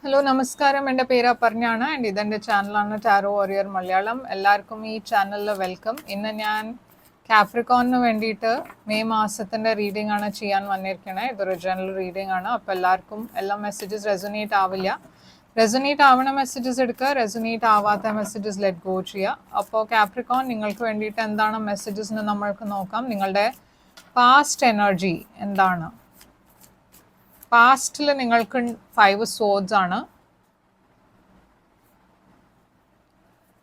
Hello നമസ്കാരം, എൻ്റെ പേര് അപർണയാണ് ആൻഡ് ഇതെൻ്റെ ചാനലാണ് ടാരോ വാരിയർ മലയാളം. എല്ലാവർക്കും ഈ ചാനലിൽ വെൽക്കം. ഇന്ന് ഞാൻ കാപ്രിക്കോണിന് വേണ്ടിയിട്ട് മെയ് മാസത്തിൻ്റെ റീഡിംഗ് ആണ് ചെയ്യാൻ വന്നിരിക്കണേ. ഇതൊരു ജനറൽ റീഡിംഗ് ആണ്. അപ്പോൾ എല്ലാവർക്കും എല്ലാ മെസ്സേജസ് റെസൊനേറ്റ് ആവില്ല. റെസൊനേറ്റ് ആവണ മെസ്സേജസ് എടുക്കുക, റെസൊനേറ്റ് ആവാത്ത മെസ്സേജസ് ലെറ്റ് ഗോ ചെയ്യുക. അപ്പോൾ കാപ്രിക്കോൺ നിങ്ങൾക്ക് വേണ്ടിയിട്ട് എന്താണ് മെസ്സേജസ് എന്ന് നമ്മൾക്ക് നോക്കാം. നിങ്ങളുടെ പാസ്റ്റ് എനർജി എന്താണ്? പാസ്റ്റിൽ നിങ്ങൾക്ക് 5 സോഡ്സ് ആണ്.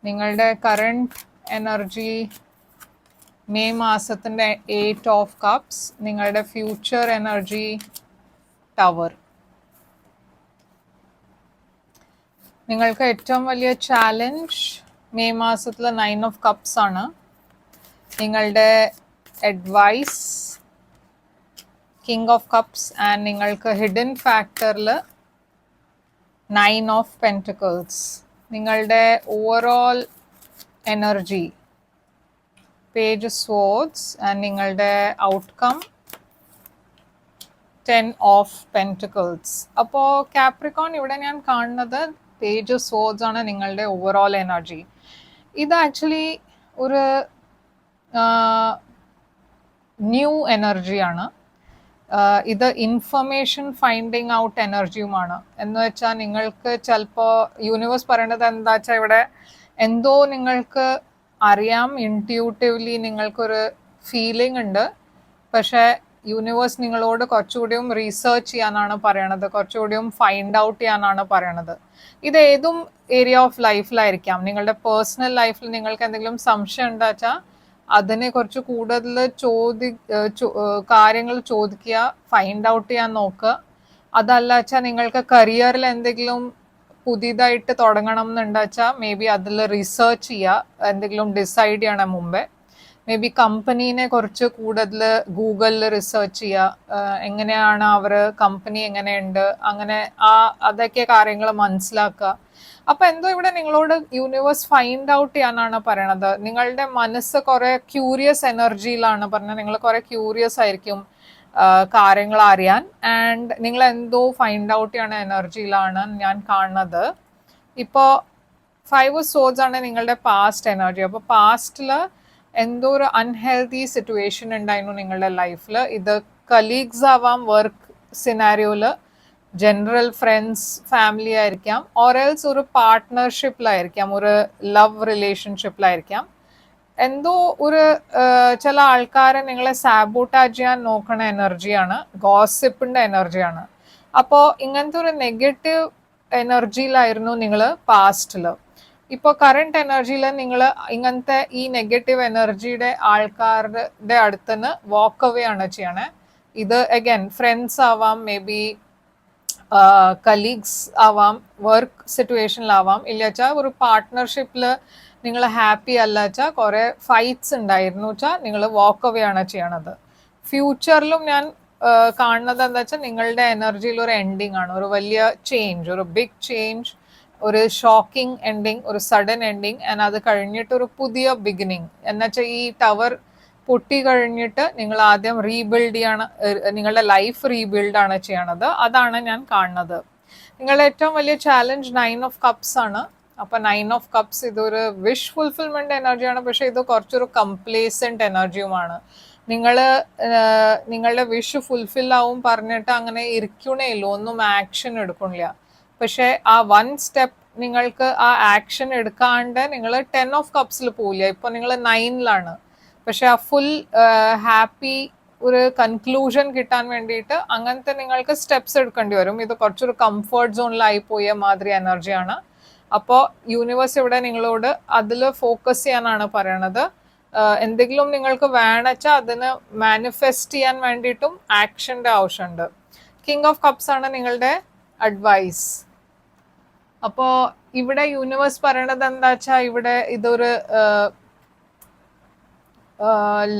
നിങ്ങളുടെ കറണ്ട് എനർജി മെയ് മാസത്തിൻ്റെ 8 ഓഫ് കപ്സ്. നിങ്ങളുടെ ഫ്യൂച്ചർ എനർജി ടവർ. നിങ്ങൾക്ക് ഏറ്റവും വലിയ ചാലഞ്ച് മെയ് മാസത്തിൽ 9 ഓഫ് കപ്സ് ആണ്. നിങ്ങളുടെ advice king of cups and നിങ്ങൾക്ക് ഹിഡൻ ഫാക്ടറിൽ 9 ഓഫ് പെൻറ്റിക്കിൾസ്. നിങ്ങളുടെ overall energy page swords and നിങ്ങളുടെ ഔട്ട്കം 10 ഓഫ് പെൻറ്റിക്കിൾസ്. അപ്പോൾ കാപ്രിക്കോൺ ഇവിടെ ഞാൻ കാണുന്നത് പേജ് സ്വോർഡ്സ് ആണ് നിങ്ങളുടെ ഓവറോൾ എനർജി. ഇത് ആക്ച്വലി ഒരു ന്യൂ എനർജിയാണ്. ഇത് ഇൻഫർമേഷൻ ഫൈൻഡിങ് ഔട്ട് എനർജിയുമാണ്. എന്ന് വെച്ചാൽ നിങ്ങൾക്ക് ചിലപ്പോൾ യൂണിവേഴ്സ് പറയേണ്ടത് എന്താ വെച്ചാൽ ഇവിടെ എന്തോ നിങ്ങൾക്ക് അറിയാം, ഇൻറ്റ്യൂട്ടീവ്ലി നിങ്ങൾക്കൊരു ഫീലിംഗ് ഉണ്ട്. പക്ഷേ യൂണിവേഴ്സ് നിങ്ങളോട് കുറച്ചുകൂടിയും റീസേർച്ച് ചെയ്യാനാണ് പറയണത്, കുറച്ചുകൂടിയും ഫൈൻഡ് ഔട്ട് ചെയ്യാനാണ് പറയണത്. ഇത് ഏതും ഏരിയ ഓഫ് ലൈഫിലായിരിക്കാം. നിങ്ങളുടെ പേഴ്സണൽ ലൈഫിൽ നിങ്ങൾക്ക് എന്തെങ്കിലും സംശയം ഉണ്ടാ വെച്ചാൽ അതിനെ കുറച്ച് കൂടുതൽ കാര്യങ്ങൾ ചോദിക്കുക, ഫൈൻഡ് ഔട്ട് ചെയ്യാൻ നോക്കുക. അതല്ല വെച്ചാൽ നിങ്ങൾക്ക് കരിയറിൽ എന്തെങ്കിലും പുതിയതായിട്ട് തുടങ്ങണം എന്നുണ്ടാ വെച്ചാൽ മേ ബി അതിൽ റിസർച്ച് ചെയ്യുക, എന്തെങ്കിലും ഡിസൈഡ് ചെയ്യണം മുമ്പേ. മേ ബി കമ്പനീനെ കുറച്ച് കൂടുതൽ ഗൂഗിളിൽ റിസർച്ച് ചെയ്യുക, എങ്ങനെയാണ് അവർ കമ്പനി എങ്ങനെയുണ്ട്, അങ്ങനെ അതൊക്കെ കാര്യങ്ങൾ മനസ്സിലാക്കുക. അപ്പോൾ എന്തോ ഇവിടെ നിങ്ങളോട് യൂണിവേഴ്സ് ഫൈൻഡ് ഔട്ട് ചെയ്യാനാണ് പറയണത്. നിങ്ങളുടെ മനസ്സ് കുറെ ക്യൂരിയസ് എനർജിയിലാണ് പറഞ്ഞത്. നിങ്ങൾ കുറെ ക്യൂരിയസ് ആയിരിക്കും കാര്യങ്ങൾ അറിയാൻ. ആൻഡ് നിങ്ങൾ എന്തോ ഫൈൻഡ് ഔട്ട് ചെയ്യണ എനർജിയിലാണ് ഞാൻ കാണുന്നത്. ഇപ്പോൾ 5 സോഡ്സ് ആണ് നിങ്ങളുടെ പാസ്റ്റ് എനർജി. അപ്പോൾ പാസ്റ്റിൽ എന്തോ ഒരു അൺഹെൽത്തി സിറ്റുവേഷൻ ഉണ്ടായിരുന്നു നിങ്ങളുടെ ലൈഫിൽ. ഇത് കലീഗ്സ് ആവാം, വർക്ക് സിനാരിയോയിൽ, ജനറൽ ഫ്രണ്ട്സ്, ഫാമിലി ആയിരിക്കാം, ഓറെൽസ് ഒരു പാർട്ട്ണർഷിപ്പിലായിരിക്കാം, ഒരു ലവ് റിലേഷൻഷിപ്പിലായിരിക്കാം. എന്തോ ഒരു ചില ആൾക്കാരെ നിങ്ങളെ സാബോട്ടാജ് ചെയ്യാൻ നോക്കണ എനർജിയാണ്, ഗോസിപ്പിൻ്റെ എനർജിയാണ്. അപ്പോൾ ഇങ്ങനത്തെ ഒരു നെഗറ്റീവ് എനർജിയിലായിരുന്നു നിങ്ങൾ പാസ്റ്റിൽ. ഇപ്പോൾ കറണ്ട് എനർജിയിൽ നിങ്ങൾ ഇങ്ങനത്തെ ഈ നെഗറ്റീവ് എനർജിയുടെ ആൾക്കാരുടെ അടുത്തുനിന്ന് വാക്ക് അവേ ആണ് ചെയ്യണേ. ഇത് അഗൈൻ ഫ്രണ്ട്സ് ആവാം, മേ ബി കലീഗ്സ് ആവാം, വർക്ക് സിറ്റുവേഷനിലാവാം. ഇല്ല വെച്ചാൽ ഒരു പാർട്ട്ണർഷിപ്പിൽ നിങ്ങൾ ഹാപ്പി അല്ല വെച്ചാൽ കുറേ ഫൈറ്റ്സ് ഉണ്ടായിരുന്നു വെച്ചാൽ നിങ്ങൾ വാക്ക് അവേ ആണ് ചെയ്യണത്. ഫ്യൂച്ചറിലും ഞാൻ കാണുന്നത് എന്താ വെച്ചാൽ നിങ്ങളുടെ എനർജിയിൽ ഒരു എൻഡിങ് ആണ്, ഒരു വലിയ ചേഞ്ച്, ഒരു ബിഗ് ചേഞ്ച്, ഒരു ഷോക്കിംഗ് എൻഡിങ്, ഒരു സഡൻ എൻഡിങ്. ആൻഡ് അത് കഴിഞ്ഞിട്ട് ഒരു പുതിയ ബിഗിനിങ്. എന്നുവെച്ചാൽ ഈ ടവർ പൊട്ടി കഴിഞ്ഞിട്ട് നിങ്ങൾ ആദ്യം റീബിൽഡ് ചെയ്യാണ്, നിങ്ങളുടെ ലൈഫ് റീബിൽഡ് ആണ് ചെയ്യണത്. അതാണ് ഞാൻ കാണുന്നത്. നിങ്ങളുടെ ഏറ്റവും വലിയ ചാലഞ്ച് 9 ഓഫ് കപ്സ് ആണ്. അപ്പോൾ 9 ഓഫ് കപ്സ് ഇതൊരു വിഷ് ഫുൾഫിൽമെന്റ് എനർജിയാണ്, പക്ഷേ ഇത് കുറച്ചൊരു കംപ്ലേസൻറ്റ് എനർജിയുമാണ്. നിങ്ങളുടെ വിഷ് ഫുൾഫിൽ ആവും പറഞ്ഞിട്ട് അങ്ങനെ ഇരിക്കണേ ഇല്ല, ഒന്നും ആക്ഷൻ എടുക്കണില്ല. പക്ഷേ ആ 1 സ്റ്റെപ്പ് നിങ്ങൾക്ക് ആ ആക്ഷൻ എടുക്കാണ്ട് നിങ്ങൾ 10 ഓഫ് കപ്സിൽ പോവില്ല. ഇപ്പോൾ നിങ്ങൾ 9ലാണ്. പക്ഷെ ആ ഫുൾ ഹാപ്പി ഒരു കൺക്ലൂഷൻ കിട്ടാൻ വേണ്ടിയിട്ട് അങ്ങനത്തെ നിങ്ങൾക്ക് സ്റ്റെപ്സ് എടുക്കേണ്ടി വരും. ഇത് കുറച്ചൊരു കംഫർട്ട് സോണിലായി പോയ മാതിരി എനർജിയാണ്. അപ്പോൾ യൂണിവേഴ്സ് ഇവിടെ നിങ്ങളോട് അതിൽ ഫോക്കസ് ചെയ്യാനാണ് പറയണത്. എന്തെങ്കിലും നിങ്ങൾക്ക് വേണച്ചാൽ അതിന് മാനിഫെസ്റ്റ് ചെയ്യാൻ വേണ്ടിയിട്ടും ആക്ഷൻ്റെ ആവശ്യമുണ്ട്. കിങ് ഓഫ് കപ്സ് ആണ് നിങ്ങളുടെ അഡ്വൈസ്. അപ്പോൾ ഇവിടെ യൂണിവേഴ്സ് പറയണത് എന്താ വെച്ചാൽ ഇവിടെ ഇതൊരു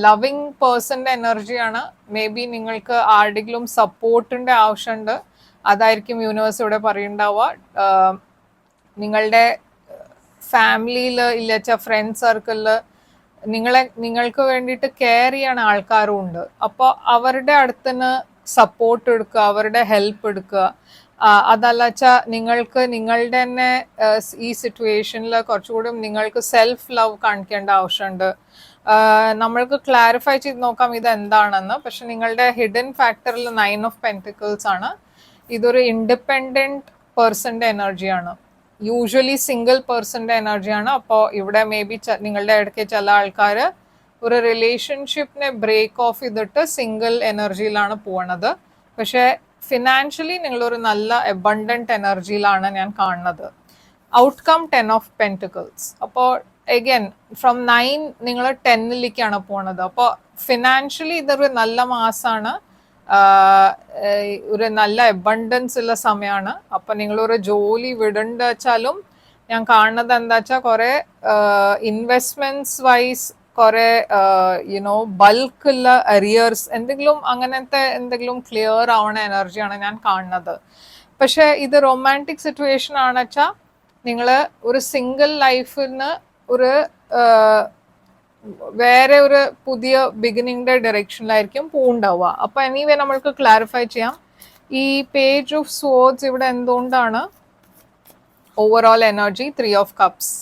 ലവിങ് പേഴ്സൻ്റെ എനർജിയാണ്. മേ ബി നിങ്ങൾക്ക് ആരുടെങ്കിലും സപ്പോർട്ടിൻ്റെ ആവശ്യമുണ്ട്, അതായിരിക്കും യൂണിവേഴ്സ് ഇവിടെ പറയുന്നുണ്ടാവുക. നിങ്ങളുടെ ഫാമിലിയിൽ ഇല്ല ഫ്രണ്ട് സർക്കിളിൽ നിങ്ങൾക്ക് വേണ്ടിയിട്ട് കെയർ ചെയ്യണ ആൾക്കാരും ഉണ്ട്. അപ്പോൾ അവരുടെ അടുത്തുനിന്ന് സപ്പോർട്ട് എടുക്കുക, അവരുടെ ഹെൽപ്പ് എടുക്കുക. അതല്ല വെച്ചാൽ നിങ്ങൾക്ക് നിങ്ങളുടെ തന്നെ ഈ സിറ്റുവേഷനിൽ കുറച്ചുകൂടി നിങ്ങൾക്ക് സെൽഫ് ലവ് കാണിക്കേണ്ട ആവശ്യമുണ്ട്. നമ്മൾക്ക് ക്ലാരിഫൈ ചെയ്ത് നോക്കാം ഇത് എന്താണെന്ന്. പക്ഷെ നിങ്ങളുടെ ഹിഡൻ ഫാക്ടറിൽ 9 ഓഫ് പെന്റിക്കിൾസ് ആണ്. ഇതൊരു ഇൻഡിപെൻഡന്റ് പേഴ്സന്റെ എനർജിയാണ്. യൂഷ്വലി സിംഗിൾ പേഴ്സന്റെ എനർജിയാണ്. അപ്പോൾ ഇവിടെ മേ ബി നിങ്ങളുടെ ഇടയ്ക്ക് ചില ആൾക്കാർ ഒരു റിലേഷൻഷിപ്പിനെ ബ്രേക്ക് ഓഫ് ചെയ്തിട്ട് സിംഗിൾ എനർജിയിലാണ് പോണത്. പക്ഷെ ഫിനാൻഷ്യലി നിങ്ങളൊരു നല്ല അബണ്ടന്റ് എനർജിയിലാണ് ഞാൻ കാണുന്നത്. Outcome 10 of pentacles. അപ്പോൾ അഗൈൻ ഫ്രം 9 നിങ്ങൾ 10ലേക്കാണ് പോണത്. അപ്പോൾ ഫിനാൻഷ്യലി ഇതൊരു നല്ല മാസമാണ്, ഒരു നല്ല അബണ്ടൻസ് ഉള്ള സമയമാണ്. അപ്പം നിങ്ങളൊരു ജോലി വിടേണ്ട വെച്ചാലും ഞാൻ കാണുന്നത് എന്താ വെച്ചാൽ കുറെ ഇൻവെസ്റ്റ്മെന്റ്സ് വൈസ് കുറെ യുനോ ബൾക്കുള്ള അരിയേഴ്സ് എന്തെങ്കിലും അങ്ങനത്തെ എന്തെങ്കിലും ക്ലിയർ ആവണ എനർജിയാണ് ഞാൻ കാണുന്നത്. പക്ഷെ ഇത് റൊമാൻറ്റിക് സിറ്റുവേഷൻ ആണ് വെച്ചാൽ നിങ്ങൾ ഒരു സിംഗിൾ ലൈഫിന് ഒരു വേറെ ഒരു പുതിയ ബിഗിനിങ്ങിന്റെ ഡയറക്ഷനിലായിരിക്കും പോവുണ്ടാവുക. അപ്പൊ എനിവേ നമ്മൾക്ക് ക്ലാരിഫൈ ചെയ്യാം ഈ പേജ് ഓഫ് സ്വോർഡ്സ് ഇവിടെ എന്തുകൊണ്ടാണ് ഓവറോൾ എനർജി 3 ഓഫ് കപ്സ്.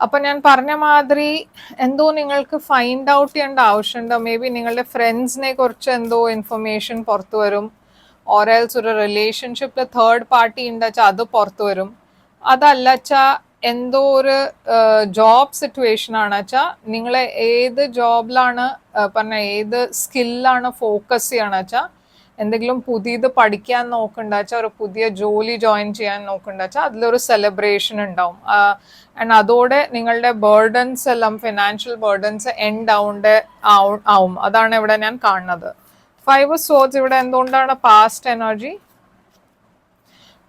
അപ്പൊ ഞാൻ പറഞ്ഞ മാതിരി എന്തോ നിങ്ങൾക്ക് ഫൈൻഡ് ഔട്ട് ചെയ്യേണ്ട ആവശ്യമുണ്ട്. മേ ബി നിങ്ങളുടെ ഫ്രണ്ട്സിനെ കുറിച്ച് എന്തോ ഇൻഫർമേഷൻ പുറത്തു വരും. ഓറൽസ് ഒരു റിലേഷൻഷിപ്പിൽ തേർഡ് പാർട്ടി ഉണ്ട് വെച്ചാൽ അത് പുറത്തു വരും. അതല്ല വെച്ചാൽ എന്തോ ഒരു ജോബ് സിറ്റുവേഷൻ ആണ് വെച്ചാൽ നിങ്ങൾ ഏത് ജോബിലാണ് പറഞ്ഞ ഏത് സ്കില്ലാണ് ഫോക്കസ് ചെയ്യണം വെച്ചാൽ എന്തെങ്കിലും പുതിയത് പഠിക്കാൻ നോക്കണ്ട വെച്ചാൽ ഒരു പുതിയ ജോലി ജോയിൻ ചെയ്യാൻ നോക്കണ്ട വെച്ചാൽ അതിലൊരു സെലിബ്രേഷൻ ഉണ്ടാവും. ആൻഡ് അതോടെ നിങ്ങളുടെ ബേർഡൻസ് എല്ലാം ഫിനാൻഷ്യൽ ബേർഡൻസ് എൻഡ് ആവും. അതാണ് ഇവിടെ ഞാൻ കാണുന്നത്. 5 ഓഫ് സ്വോർഡ്സ് ഇവിടെ എന്തുകൊണ്ടാണ് പാസ്റ്റ് എനർജി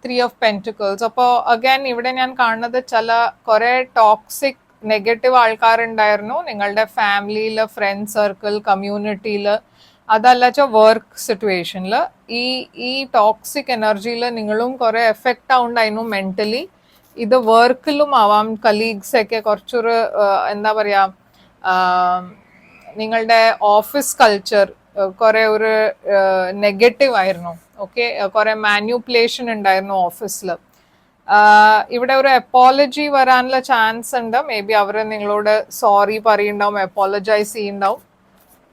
3 ഓഫ് പെന്റിക്കിൾസ്. അപ്പോൾ അഗൈൻ ഇവിടെ ഞാൻ കാണുന്നത് ചില കുറെ ടോക്സിക് നെഗറ്റീവ് ആൾക്കാരുണ്ടായിരുന്നു നിങ്ങളുടെ ഫാമിലിയിൽ, ഫ്രണ്ട് സർക്കിൾ, കമ്മ്യൂണിറ്റിയിൽ. അതല്ല വെച്ചാൽ വർക്ക് സിറ്റുവേഷനിൽ ഈ ടോക്സിക് എനർജിയിൽ നിങ്ങളും കുറെ എഫക്റ്റ് ആവുണ്ടായിരുന്നു മെന്റലി. ഇത് വർക്കിലും ആവാം. കലീഗ്സ് ഒക്കെ കുറച്ചൊരു എന്താ പറയാ നിങ്ങളുടെ ഓഫീസ് കൾച്ചർ കുറെ ഒരു നെഗറ്റീവ് ആയിരുന്നു. ഓക്കെ, കുറെ മാന്യൂപ്പുലേഷൻ ഉണ്ടായിരുന്നു ഓഫീസിൽ. ഇവിടെ ഒരു അപ്പോളജി വരാനുള്ള ചാൻസ് ഉണ്ട്. മേ ബി അവർ നിങ്ങളോട് സോറി പറയുണ്ടാവും, അപ്പോളജൈസ് ചെയ്യുന്നുണ്ടാവും.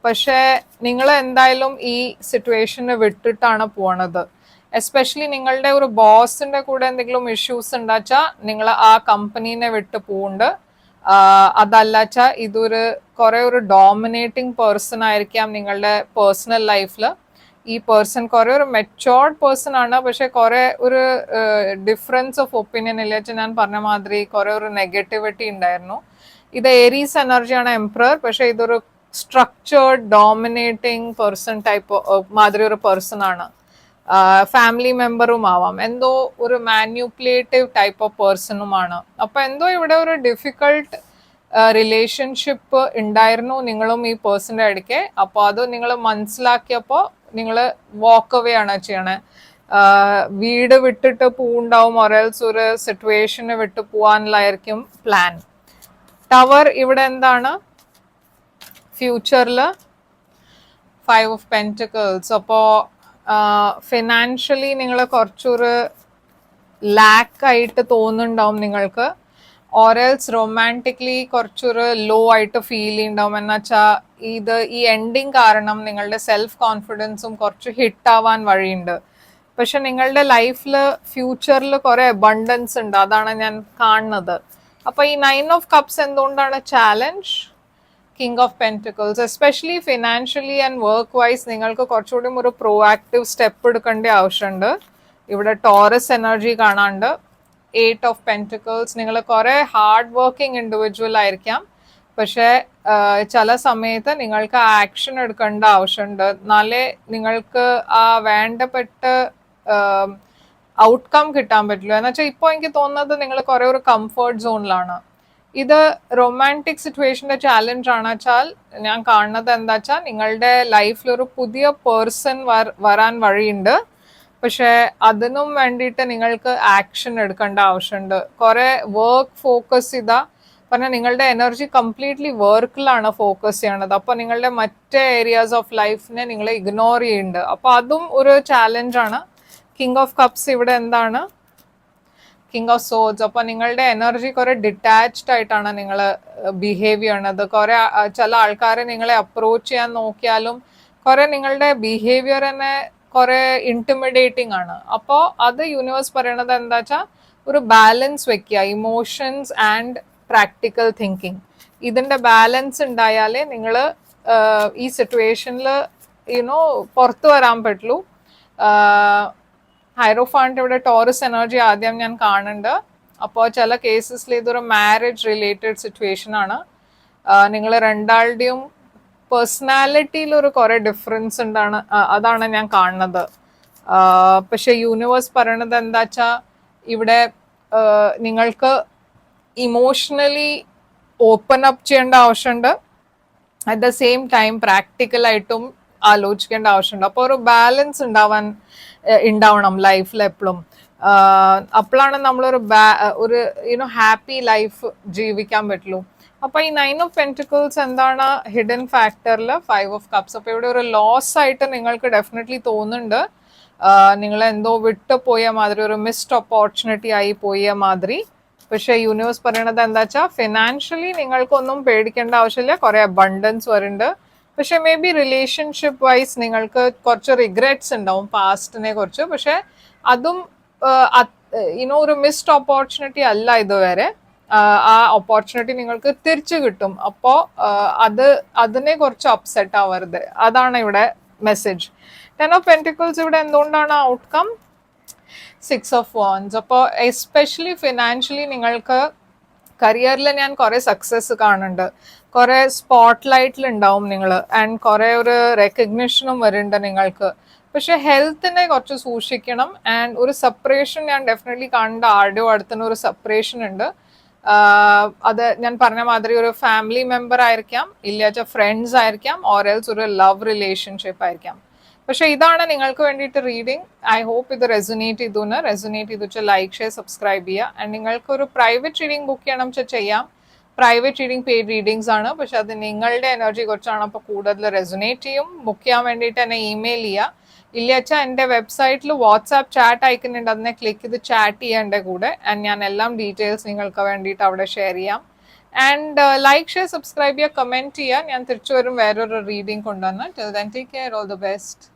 പക്ഷെ നിങ്ങൾ എന്തായാലും ഈ സിറ്റുവേഷനെ വിട്ടിട്ടാണ് പോണത്. എസ്പെഷ്യലി നിങ്ങളുടെ ഒരു ബോസിന്റെ കൂടെ എന്തെങ്കിലും ഇഷ്യൂസ് ഉണ്ടാച്ചാൽ നിങ്ങൾ ആ കമ്പനീനെ വിട്ട് പോകുന്നുണ്ട്. അതല്ല വെച്ചാൽ ഇതൊരു കുറെ ഒരു ഡോമിനേറ്റിംഗ് പേഴ്സൺ ആയിരിക്കാം നിങ്ങളുടെ പേഴ്സണൽ ലൈഫിൽ. ഈ പേഴ്സൺ കുറെ ഒരു മെച്ചോർഡ് പേഴ്സൺ ആണ്. പക്ഷെ കുറെ ഒരു ഡിഫറൻസ് ഓഫ് ഒപ്പീനിയൻ ഇല്ല. ഞാൻ പറഞ്ഞ മാതിരി കുറെ ഒരു നെഗറ്റിവിറ്റി ഉണ്ടായിരുന്നു. ഇത് ഏരീസ് എനർജിയാണ്, എംപറർ. പക്ഷെ ഇതൊരു സ്ട്രക്ചേർഡ് ഡോമിനേറ്റിംഗ് പേഴ്സൺ ടൈപ്പ് മാതിരി ഒരു പേഴ്സൺ ആണ്. ഫാമിലി മെമ്പറും ആവാം. എന്തോ ഒരു മാന്യൂപ്പുലേറ്റീവ് ടൈപ്പ് ഓഫ് പേഴ്സണുമാണ്. അപ്പൊ എന്തോ ഇവിടെ ഒരു ഡിഫിക്കൾട്ട് റിലേഷൻഷിപ്പ് ഉണ്ടായിരുന്നു നിങ്ങളും ഈ പേഴ്സന്റെ ഇടയ്ക്ക്. അപ്പോൾ അത് നിങ്ങൾ മനസ്സിലാക്കിയപ്പോൾ നിങ്ങൾ വാക്ക് അവേ ആണ് ചെയ്യണേ. വീട് വിട്ടിട്ട് പോവുണ്ടാവും, ഒരൽസ് ഒരു സിറ്റുവേഷന് വിട്ട് പോവാനുള്ളതായിരിക്കും പ്ലാൻ. ടവർ ഇവിടെ എന്താണ് ഫ്യൂച്ചറിൽ 5 ഓഫ് പെന്റിക്കിൾസ്. അപ്പോൾ ഫിനാൻഷ്യലി നിങ്ങൾ കുറച്ചൊരു ലാക്കായിട്ട് തോന്നുന്നുണ്ടാവും നിങ്ങൾക്ക്. ഓറൽസ് റൊമാൻറ്റിക്കലി കുറച്ചൊരു ലോ ആയിട്ട് ഫീൽ ചെയ്യുന്നുണ്ടാവും. എന്നുവെച്ചാൽ ഈ എൻഡിങ് കാരണം നിങ്ങളുടെ സെൽഫ് കോൺഫിഡൻസും കുറച്ച് ഹിറ്റാവാൻ വഴിയുണ്ട്. പക്ഷെ നിങ്ങളുടെ ലൈഫിൽ ഫ്യൂച്ചറിൽ കുറെ അബണ്ടൻസ് ഉണ്ട്. അതാണ് ഞാൻ കാണുന്നത്. അപ്പൊ ഈ 9 ഓഫ് കപ്സ് എന്തുകൊണ്ടാണ് challenge? King of pentacles. Especially financially and work wise നിങ്ങൾക്ക് കുറച്ചുകൂടി ഒരു പ്രോ ആക്റ്റീവ് സ്റ്റെപ്പ് എടുക്കേണ്ട ആവശ്യമുണ്ട്. ഇവിടെ ടോറസ് എനർജി കാണാണ്ട്. 8 ഓഫ് പെന്റിക്കിൾസ്. നിങ്ങൾ കുറെ ഹാർഡ് വർക്കിംഗ് ഇൻഡിവിജ്വൽ ആയിരിക്കാം. പക്ഷെ ചില സമയത്ത് നിങ്ങൾക്ക് ആക്ഷൻ എടുക്കേണ്ട ആവശ്യമുണ്ട്. എന്നാലേ നിങ്ങൾക്ക് ആ വേണ്ടപ്പെട്ട ഔട്ട്കം കിട്ടാൻ പറ്റില്ല. എന്നുവെച്ചാൽ ഇപ്പോൾ എനിക്ക് തോന്നുന്നത് നിങ്ങൾ കുറെ ഒരു കംഫർട്ട് സോണിലാണ്. ഇത് റൊമാൻറ്റിക് സിറ്റുവേഷന്റെ ചാലഞ്ച് ആണ് വെച്ചാൽ ഞാൻ കാണുന്നത് എന്താ വെച്ചാൽ നിങ്ങളുടെ ലൈഫിൽ ഒരു പുതിയ പേഴ്സൺ വരാൻ വഴിയുണ്ട്. പക്ഷെ അതിനും വേണ്ടിയിട്ട് നിങ്ങൾക്ക് ആക്ഷൻ എടുക്കേണ്ട ആവശ്യമുണ്ട്. കുറെ വർക്ക് ഫോക്കസ് ചെയ്താൽ പറഞ്ഞാൽ നിങ്ങളുടെ എനർജി കംപ്ലീറ്റ്ലി വർക്കിലാണ് ഫോക്കസ് ചെയ്യണത്. അപ്പൊ നിങ്ങളുടെ മറ്റേ ഏരിയാസ് ഓഫ് ലൈഫിനെ നിങ്ങൾ ഇഗ്നോർ ചെയ്യുന്നുണ്ട്. അപ്പൊ അതും ഒരു ചാലഞ്ചാണ്. കിങ് ഓഫ് കപ്സ് ഇവിടെ എന്താണ്? King of swords. അപ്പൊ നിങ്ങളുടെ എനർജി കുറെ ഡിറ്റാച്ച്ഡ് ആയിട്ടാണ് നിങ്ങൾ ബിഹേവ് ചെയ്യണത്. കുറെ ചില ആൾക്കാരെ നിങ്ങളെ അപ്രോച്ച് ചെയ്യാൻ നോക്കിയാലും കുറെ നിങ്ങളുടെ ബിഹേവിയർ തന്നെ കുറെ ഇന്റിമിഡേറ്റിംഗ് ആണ്. അപ്പോൾ അത് യൂണിവേഴ്സ് പറയണത് എന്താ വെച്ചാൽ ഒരു ബാലൻസ് വെക്കുക, ഇമോഷൻസ് ആൻഡ് പ്രാക്ടിക്കൽ തിങ്കിങ്. ഇതിന്റെ ബാലൻസ് ഉണ്ടായാലേ നിങ്ങൾ ഈ സിറ്റുവേഷനിൽ യുനോ പുറത്തു വരാൻ പറ്റുള്ളൂ. ഹൈറോഫാണ്ട് ഇവിടെ ടോറസ് എനർജി ആദ്യം ഞാൻ കാണുന്നുണ്ട്. അപ്പോൾ ചില കേസസിൽ ഇതൊരു മാരേജ് റിലേറ്റഡ് സിറ്റുവേഷൻ ആണ്. നിങ്ങൾ രണ്ടാളുടെയും പേഴ്സണാലിറ്റിയിൽ ഒരു കുറെ ഡിഫറൻസ് ഉണ്ടാണ്, അതാണ് ഞാൻ കാണുന്നത്. പക്ഷെ യൂണിവേഴ്സ് പറയണത് എന്താ വെച്ചാൽ ഇവിടെ നിങ്ങൾക്ക് ഇമോഷണലി ഓപ്പൺ അപ്പ് ചെയ്യേണ്ട ആവശ്യമുണ്ട്, അറ്റ് ദ സെയിം ടൈം പ്രാക്ടിക്കലായിട്ടും ആലോചിക്കേണ്ട ആവശ്യമുണ്ട്. അപ്പോൾ ഒരു ബാലൻസ് ഉണ്ടാവണം ലൈഫിൽ എപ്പോഴും. അപ്പോഴാണ് നമ്മളൊരു ഒരു ഹാപ്പി ലൈഫ് ജീവിക്കാൻ പറ്റുള്ളൂ. അപ്പൊ ഈ 9 ഓഫ് പെന്റിക്കിൾസ് എന്താണ് ഹിഡൻ ഫാക്ടറിൽ 5 ഓഫ് കപ്സ്. അപ്പൊ ഇവിടെ ഒരു ലോസ് ആയിട്ട് നിങ്ങൾക്ക് ഡെഫിനറ്റ്ലി തോന്നുന്നുണ്ട്. നിങ്ങൾ എന്തോ വിട്ടു പോയ മാതിരി, ഒരു മിസ്ഡ് ഓപ്പർച്യൂണിറ്റി ആയി പോയ മാതിരി. പക്ഷെ യൂണിവേഴ്സ് പറയണത് എന്താ വെച്ചാൽ ഫിനാൻഷ്യലി നിങ്ങൾക്കൊന്നും പേടിക്കേണ്ട ആവശ്യമില്ല, കുറെ അബണ്ടൻസ് വരുന്നുണ്ട്. പക്ഷെ മേ ബി റിലേഷൻഷിപ്പ് വൈസ് നിങ്ങൾക്ക് കുറച്ച് റിഗ്രറ്റ്സ് ഉണ്ടാവും പാസ്റ്റിനെ കുറിച്ച്. പക്ഷെ അതും ഒരു മിസ്ഡ് ഓപ്പർച്യൂണിറ്റി അല്ല ഇതുവരെ. ആ ഓപ്പർച്യൂണിറ്റി നിങ്ങൾക്ക് തിരിച്ചു കിട്ടും. അപ്പോൾ അതിനെ കുറച്ച് അപ്സെറ്റ് ആവരുത്, അതാണ് ഇവിടെ മെസ്സേജ്. 10 ഓഫ് പെന്റിക്കിൾസ് ഇവിടെ എന്തുകൊണ്ടാണ് ഔട്ട്കം? 6 of wands. അപ്പോൾ എസ്പെഷ്യലി ഫിനാൻഷ്യലി നിങ്ങൾക്ക് കരിയറിൽ ഞാൻ കുറെ സക്സസ് കാണുന്നുണ്ട്, കുറെ സ്പോട്ട് ലൈറ്റിൽ ഉണ്ടാവും നിങ്ങൾ, ആൻഡ് കുറെ ഒരു റെക്കഗ്നിഷനും വരുന്നുണ്ട് നിങ്ങൾക്ക്. പക്ഷെ ഹെൽത്തിനെ കുറച്ച് സൂക്ഷിക്കണം. ആൻഡ് ഒരു സെപ്പറേഷൻ ഞാൻ ഡെഫിനറ്റ്ലി കാണേണ്ട, ആരുടെയോ അടുത്തുനിന്ന് ഒരു സെപ്പറേഷൻ ഉണ്ട്. അത് ഞാൻ പറഞ്ഞ മാതിരി ഒരു ഫാമിലി മെമ്പർ ആയിരിക്കാം, ഇല്ലാച്ച ഫ്രണ്ട്സ് ആയിരിക്കാം, ഓർ എൽസ് ഒരു ലവ് റിലേഷൻഷിപ്പ് ആയിരിക്കാം. പക്ഷെ ഇതാണ് നിങ്ങൾക്ക് വേണ്ടിയിട്ട് റീഡിങ്. ഐ ഹോപ്പ് ഇത് റെസൊനേറ്റ് ചെയ്തു വെച്ചാൽ ലൈക്ക്, ഷെയർ, സബ്സ്ക്രൈബ് ചെയ്യുക. ആൻഡ് നിങ്ങൾക്ക് ഒരു പ്രൈവറ്റ് റീഡിംഗ് ബുക്ക് ചെയ്യണം വെച്ചാൽ ചെയ്യാം. പ്രൈവറ്റ് റീഡിംഗ് പെയ്ഡ് റീഡിങ്സ് ആണ്, പക്ഷെ അത് നിങ്ങളുടെ എനർജി കുറിച്ചാണ്. അപ്പോൾ കൂടുതൽ റെസൊനേറ്റ് ചെയ്യും. ബുക്ക് ചെയ്യാൻ വേണ്ടിയിട്ട് എന്നെ ഇമെയിൽ ചെയ്യുക. ഇല്ല വെച്ചാൽ എൻ്റെ വെബ്സൈറ്റിൽ വാട്സാപ്പ് ചാറ്റ് അയക്കുന്നുണ്ട്, അതിനെ ക്ലിക്ക് ചെയ്ത് ചാറ്റ് ചെയ്യാൻ എൻ്റെ കൂടെ. ആൻഡ് ഞാൻ എല്ലാം ഡീറ്റെയിൽസ് നിങ്ങൾക്ക് വേണ്ടിയിട്ട് അവിടെ ഷെയർ ചെയ്യാം. ആൻഡ് ലൈക്ക്, ഷെയർ, സബ്സ്ക്രൈബ് ചെയ്യുക, കമൻറ്റ് ചെയ്യുക. ഞാൻ തിരിച്ചു വരും വേറൊരു റീഡിംഗ് കൊണ്ടുവന്ന്. Till then take care, all the best.